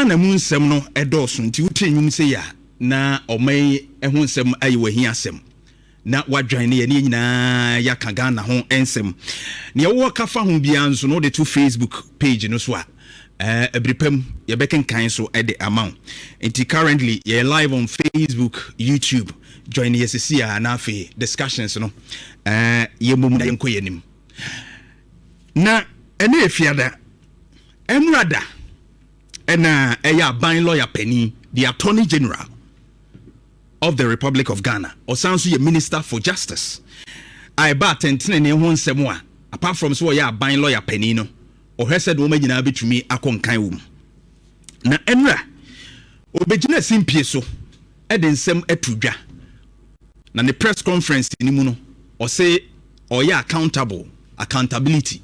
Ghana mu nsɛm no ɛdɔɔso nti wotre nwum sɛ ya na ɔman ɛho nsɛm ayi wahi asɛm na wadwan ne yɛne nyinaa yɛaka Ghana ho nsɛm ne ɛwɔ ka fa ho bia nso no de to Facebook page no so a ebripam yɛbɛkenkan so ɛde amount nti currently yɛ live on Facebook, YouTube, join yɛsisi a na afei discussions no yɛmmom na yɛnkɔ yɛnim na ɛne efiada emrada ɛna ɛyɛ aban lawyer penny the Attorney General of the Republic of Ghana ɔsan so yɛ Minister for Justice I ba tentene ne ho nsɛm a apart from so yɛ aban lawyer penny no ɔhwɛ sɛ de wɔn nyinaa betumi akɔnkan wɔ mu na ɛnra obegyina simpie so ɛde nsɛm atu dwa na ne press conference ni mu no ɔsɛ ɔyɛ accountability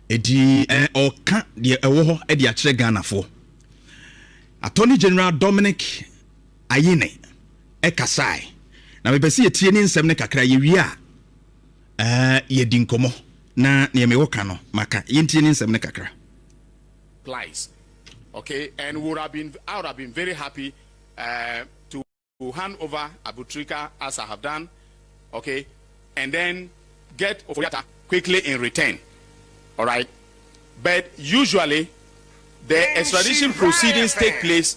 edi ɔka deɛ ɛwɔ hɔ ɛde akyerɛ Ghana fo Attorney General Dominic Ayine ɛkasai na mepɛsɛ yɛtie ne nsɛm ne kakra yɛwie a yɛdi nkɔmmɔ na ne yɛmɛwɔ ka no maka yɛntie ne nsɛm ne kakra plies. Okay, and I would have been very happy to hand over Abutrika as I have done, okay, and then get Oforiata quickly in return. All right, but usually the extradition proceedings take place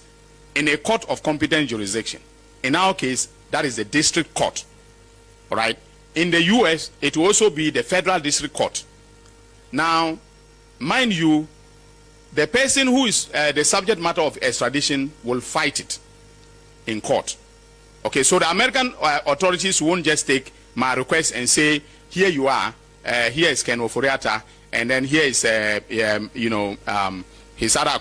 in a court of competent jurisdiction. In our case, that is the district court. All right, in the US, it will also be the federal district court. Now, mind you, the person who is the subject matter of extradition will fight it in court. Okay, so the American authorities won't just take my request and say, here you are, here is Ken Oforiata, and then here is, his other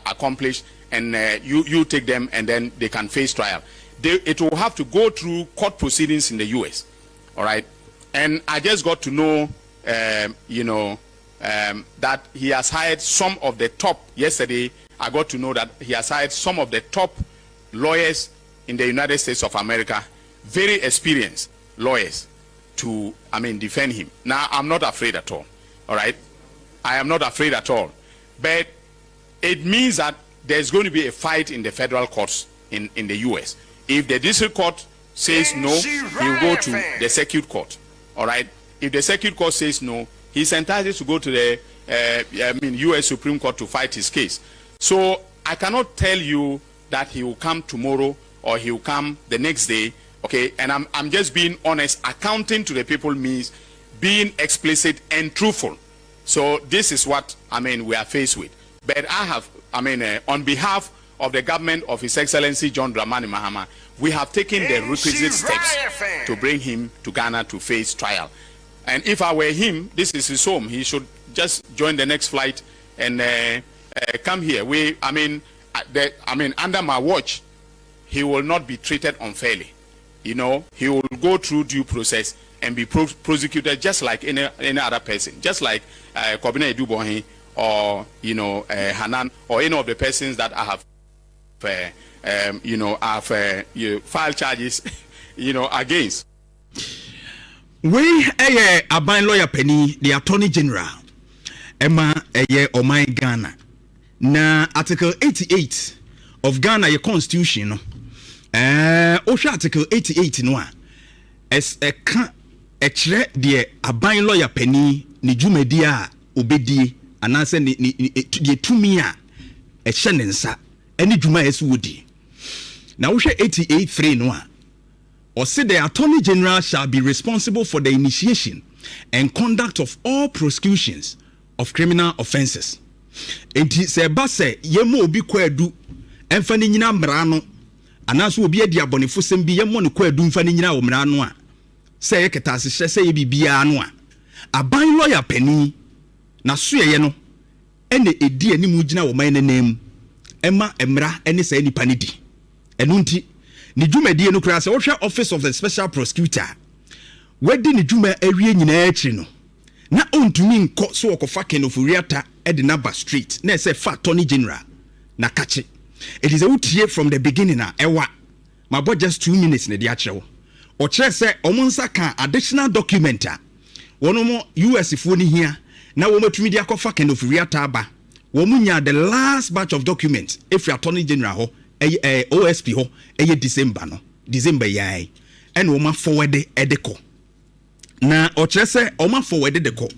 accomplished, and you take them, and then they can face trial. It will have to go through court proceedings in the U.S. All right, and I just got to know, that he has hired some of the top. Yesterday, I got to know that he has hired some of the top lawyers in the United States of America, very experienced lawyers, to defend him. Now, I'm not afraid at all. All right, I am not afraid at all. But it means that there's going to be a fight in the federal courts in the U.S. If the district court says no, he will go to the circuit court. All right. If the circuit court says no, he's entitled to go to the U.S. Supreme Court to fight his case. So I cannot tell you that he will come tomorrow or he will come the next day. Okay, and I'm just being honest. Accounting to the people means being explicit and truthful. So this is what we are faced with. But I have on behalf of the government of His Excellency John Dramani Mahama, we have taken the requisite steps to bring him to Ghana to face trial. And if I were him, this is his home. He should just join the next flight and come here. Under my watch, he will not be treated unfairly. He will go through due process and be prosecuted just like any other person, just like Kobina Edubohi or Hanan or any of the persons that I have filed charges against. We aban lawyer penny the Attorney General Emma Oman Ghana na Article 88 of Ghana your constitution Article 88 no as a chere the aban lawyer penny ni dwumadi a obedi anase ni tumi a ehye ne nsa eni dwuma yesu wodi na wo hwe 88.3 no or say the Attorney General shall be responsible for the initiation and conduct of all prosecutions of criminal offences. Enti se ba se yemo obi kwadu emfa ni nyina mra no anaso obi adi abonefo sem bi yemo ne kwadu mfa ni nyina wo mra no a se yeketa ahye se ye bibia no a aban lawyer pani na so ye no ene edi animu gina wo man nenam ema emra ene se nipa ne di enu nti ni dwumadie no kura se wo hwe office of the special prosecutor wadi ni dwuma awie nyina akyi no na ontumi nko so okofa Ken Oforiata Edinaba Street na say fa Attorney General na kache. It is a utie from the beginning na ewa mabo just 2 minutes na di achewo o kire se omunsa kan additional document a wono mo US fo ni hia na wo matumi di akofa Ken Oforiata aba womunya the last batch of documents if you attorney general ho OSP ho December no December yai and woma forward edeko na ochire se oma forward edeko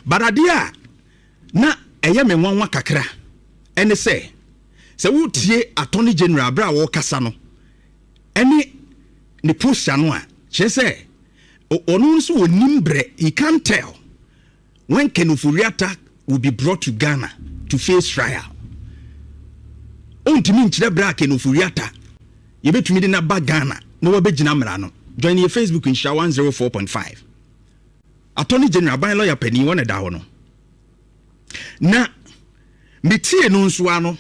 but adia na me nwanwa kakra ene se wutie attorney general bra wo kasa no ene ne post ano a che se onu nso onimbre he can't tell when Kenofuriata will be brought to Ghana to face trial. Ontimi nchire bra Kenofuriata yebetumi de na ba Ghana na wabegina mra no. Join your Facebook in Nhyira 104.5. Attorney General ban lawyer pani wona da ho no. Na metie no nso ano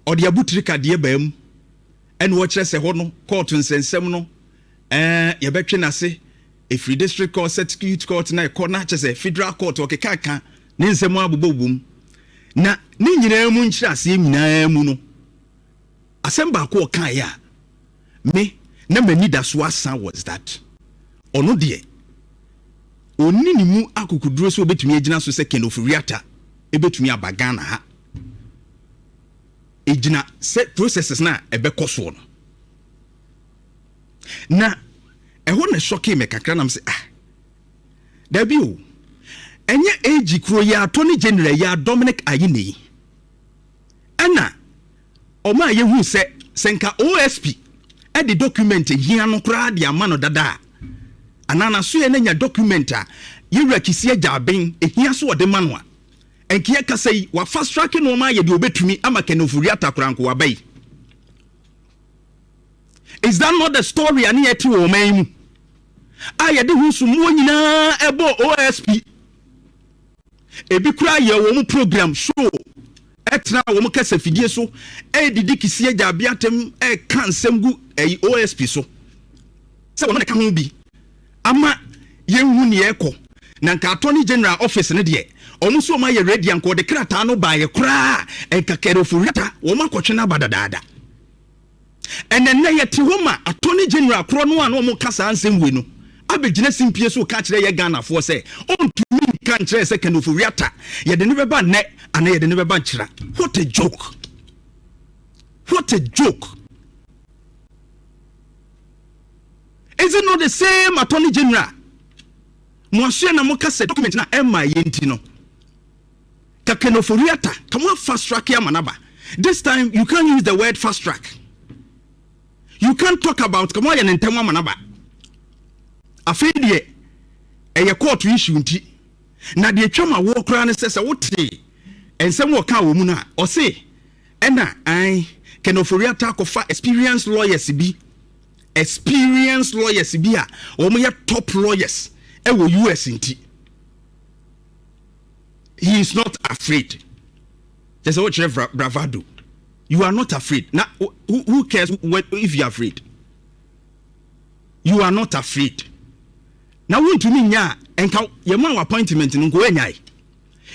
ode abutiri kade baam en wo kire se ho no court nsensem no yebetwe na se free district court circuit court na corner chese federal court okekaka ne nsemu abobobum na ne nyina mu nkyira ase nyina mu no asemba ko kan ya me na mani da so asan was that ono de oni ni mu akukuduro so obetumi agina so se Kenofuriata ebetumi abagana ha ejina se processes na ebekoso no na eho na shoki me kakra nam se da bi o enye age kro ya attorney general ya Dominic Ayine ana o ma ye hu se senka OSP e the document hia no kra de ama no dada anana so ye na nya document a ye rakisi ajaben ehia so de manwa enkiye kasai wa fast track no ma ye de obetumi ama Kenofuriata kranko wabai. Is that not the story ani eti wo man mu aye de hu sumo nyina ebo OSP ebi kura ye wo mu program show etra wo mu kasa fidie so didi kisi agya biatem kansem gu OSP so se wo na ka ho bi ama ye hu ne eko na nka attorney general office ne de omu so ma ye ready anko de krata no ba ye kura enka Kenofuriata wo ma kwotwe na badadada and then na yeti homa attorney general kro no an omu kasa ansem we no abegina simpie so ka kire ye Ghana fo se ontumi kan kire se Kenofuriata ye de ne beba ne ana ye de ne beba kira. What a joke, what a joke. Is it not the same attorney general mo ahye na mo kasa document na emma yenti no ka Kenofuriata come on fast track ya manaba. This time you can't use the word fast track. You can't talk about come on and ntema manaba. Afedie eye court issue nti na de twama wo kra ne sese wote ensem wo ka wo mu na o se ena ai Kenofuriata kofa experienced lawyers bi a wo mo ye top lawyers e wo US nti he is not afraid. Just what bravado. You are not afraid. Now who cares if you are afraid? You are not afraid. Now want to mean ya and your man appointment in Ngoenyai.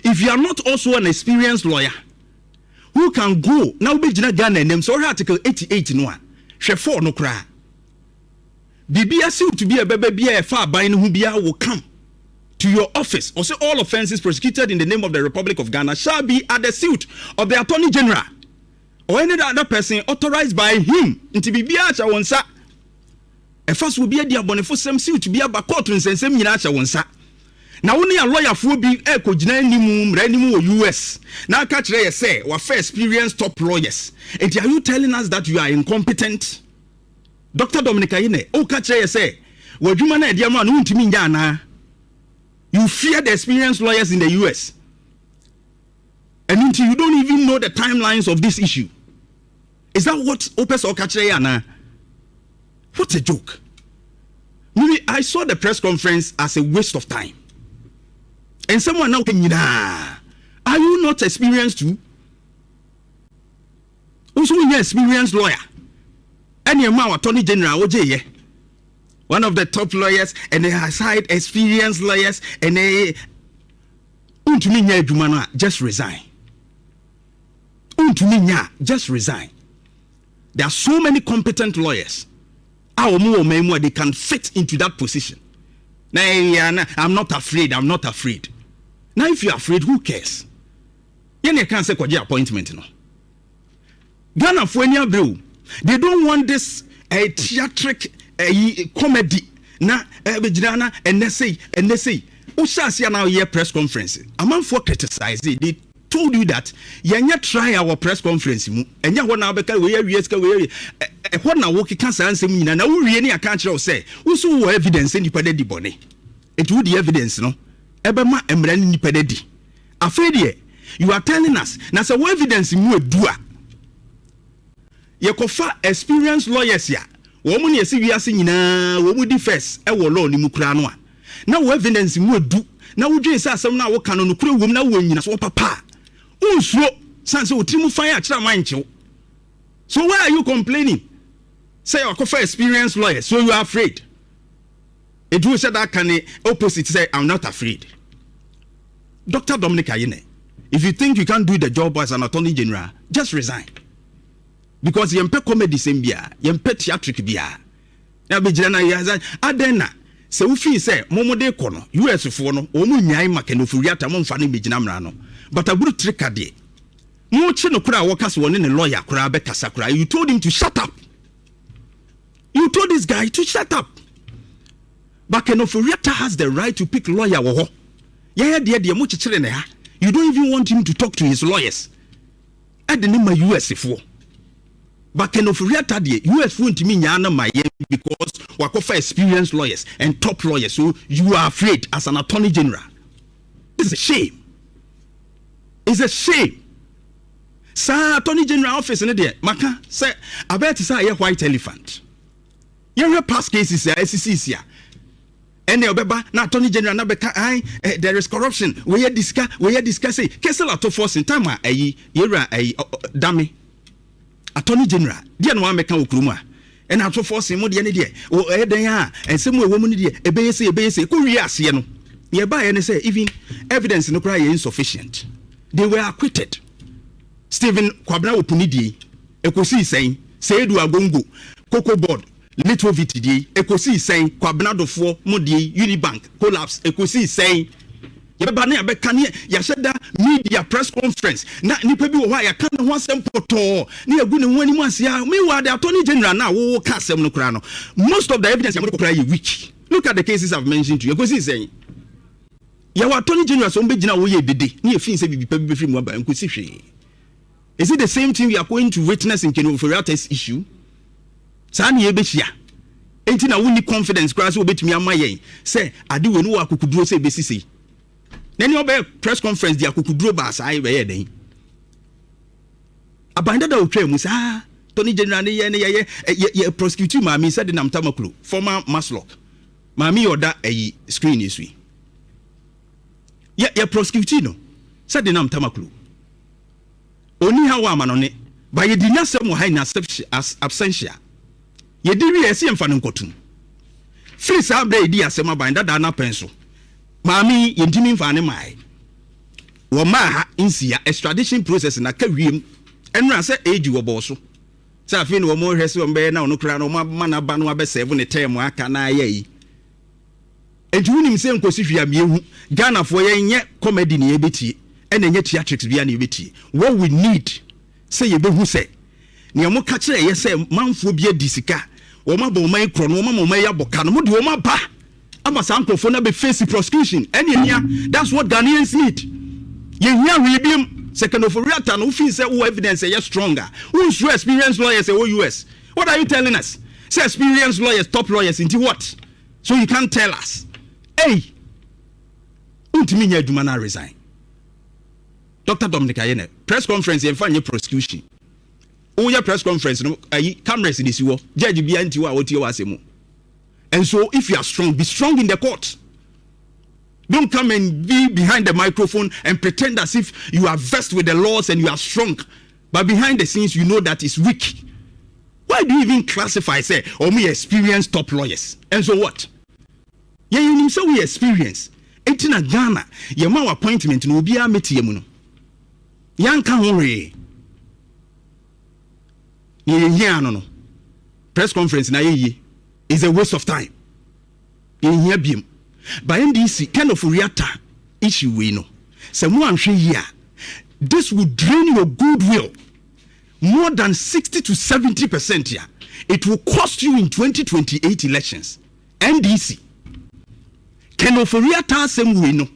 If you are not also an experienced lawyer who can go now be Ghana and them so article 88 no she for no cry. Bibia seem to be a baby a far by who be will come to your office or say all offenses prosecuted in the name of the Republic of Ghana shall be at the suit of the Attorney General or any other person authorized by him into Bibia Chawonsa. A first will be a diabonifo sem suit to be a court and send some Yinacha Wonsa. Now only a lawyer for be echo Renimu US. Now catch they say we're fair experienced top lawyers. And are you telling us that you are incompetent? Dr. Dominic Ayine, oh catch they say, well you man diaman untimi. You fear the experienced lawyers in the US. And until you don't even know the timelines of this issue. Is that what Opes Okachayana? What a joke. Maybe I saw the press conference as a waste of time. And someone now can are you not experienced too? Also, you're experienced lawyer. And your man, Attorney General, OJ, one of the top lawyers, and they has hired experienced lawyers, and they just resign. Just resign. There are so many competent lawyers. They can fit into that position. I'm not afraid. Now, if you're afraid, who cares? Yene can't say kwaje appointment no. Ghana for any abro. They don't want this a theatric comedy na bejirana and they say Ushasi now year press conference. A man for criticize it. They told you that you try our press conference and you want now because we what now work cancer answer me now we any account say we saw evidence in the body. It would the evidence no ebema emrani ni pededi. Afraid you are telling us now say evidence mu edua. Ye kofa experienced lawyers ya. Woman yesi wiase nyina wo mu defense e wo law ni mu kura no a. Na wo evidence mu edu. Na wo dwen say asem na wo kan no kura wom na wo nyina so papa. Unsuo sanse otimu fan a kira manchew. So why are you complaining? Say you kofa experienced lawyers so you are afraid. It will say that can opposite say I'm not afraid. Dr. Dominic Ayine, if you think you can't do the job as an attorney general, just resign. Because yempe comedy same bia, yempe theatric bia. Na be jira na ya adena se wo fi say momode kono US fo no o mu nyai make no furiata mo mfa ne be jina mra no. But a good trick ade. Mo chi no kura wo kase woni ne lawyer kura be kasa kura. You told him to shut up. You told this guy to shut up. But Kenofuriata has the right to pick lawyer wo ho. Yeah, mo chichire ne ha. You don't even want him to talk to his lawyers. At the name of US for. But Kenofuriata the US won't mean yana my because wakofa experienced lawyers and top lawyers. So you are afraid as an attorney general. This is a shame. It's a shame. Sir, attorney general office in there. Maka say I bet say a white elephant. You past cases here, SCCs here. And the obeba na attorney general na beka there is corruption. We discuss say case la to force in time yera dame attorney general dia no ameka okuruma and ato force mo de ne de o eden a ensem we mu ne de ebeye ko wi ase no ye ba ye ne say even evidence no cry insufficient. They were acquitted. Stephen Kwabena Opunidi ekosi sen Seidu Agongo Cocoa Board Little VTD ekosi sen Kwabena Dofo Modi Unibank collapse ekosi sen yeba na abeka ne ya sheda media press conference na nipa bi wo ha ya kan ho asem poto na yagu ne wani mu asia me wa the attorney general na wo ka asem no kra no most of the evidence yamko kra ye weak. Look at the cases I've mentioned to you ekosi sen ya wa attorney general so mbe gina wo ye dede na ye fin se bibi pa bi befiri mu aba enkosi hwe. Is it the same thing we are going to witness in Kenofuriata's issue? Sani ebechia. Enti na woni confidence class obetumi amaye. Say ade we no akukuduro say besisi. Na ni obe press conference di akukuduro ba sai be ye den. Abanda da otwa mu sa Tony General ne ye prosecute maami said na mtamakulu former Maslock. Maami oda screen isu. Ye prosecute no said na mtamakulu. Oni hawa amanone ba ye di nyasem wo haina as absentia ye di wi ese mfa nkotum free sa bra di asem abanda da na penso maami ye ntimi mfa ne mai wo ma ha insia extradition process na ka wiem enra se age wo boso sa afi ne wo mo hwese wo mbe na ono kra no ma na ba no abeseve ne term aka na ayi ejunim se nkosi hwia miehu Ghana fo ye nye comedy ne ebetie ene nye theatrics bia na ebetie. What we need say ye behu say ne mo ka kire ye say manfo bia disika wo ma bo man kro no mo ma ya boka no mo de wo ma ba aba sankrofo na be face prosecution ene nia. That's what Ghanaians need. Ye hia rebim second of Riata no feel say wo evidence say stronger. Who's your experienced lawyers say US? What are you telling us? Say experienced lawyers, top lawyers into what? So you can't tell us. Hey, untimi nya aduma na resign. Dr. Dominic Ayine, press conference and find your prosecution. Oh, your press conference, no, cameras in this war, judge be anti what you was. And so, if you are strong, be strong in the court. Don't come and be behind the microphone and pretend as if you are versed with the laws and you are strong. But behind the scenes, you know that it's weak. Why do you even classify, say, me experienced top lawyers? And so what? Yeah, you know, so we experience. Etina Ghana, your man appointment no be a metiamuno. Yanka hore. No. Press conference na ye is a waste of time. In here bim. By NDC kind of Riata issue we know. Someone hwe here. this will drain your goodwill more than 60 to 70%. Yeah, it will cost you in 2028 elections. NDC. Kenoforia ta sem we no.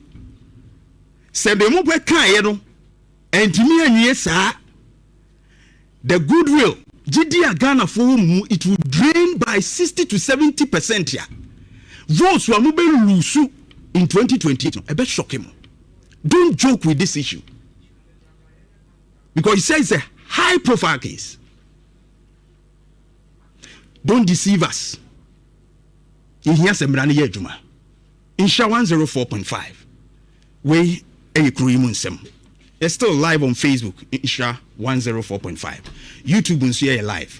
Se be mo be kan no. Entimi anwie saa. The goodwill GD Ghana for mu, it will drain by 60 to 70%. Yeah. Votes will be lose in 2028. I bet shock him. Don't joke with this issue. Because he says it's a high profile case. Don't deceive us. In here, Sembrani Yejuma. In Sha 104.5. We a cream sem. It's still live on Facebook. In Sha 104.5. YouTube is here live.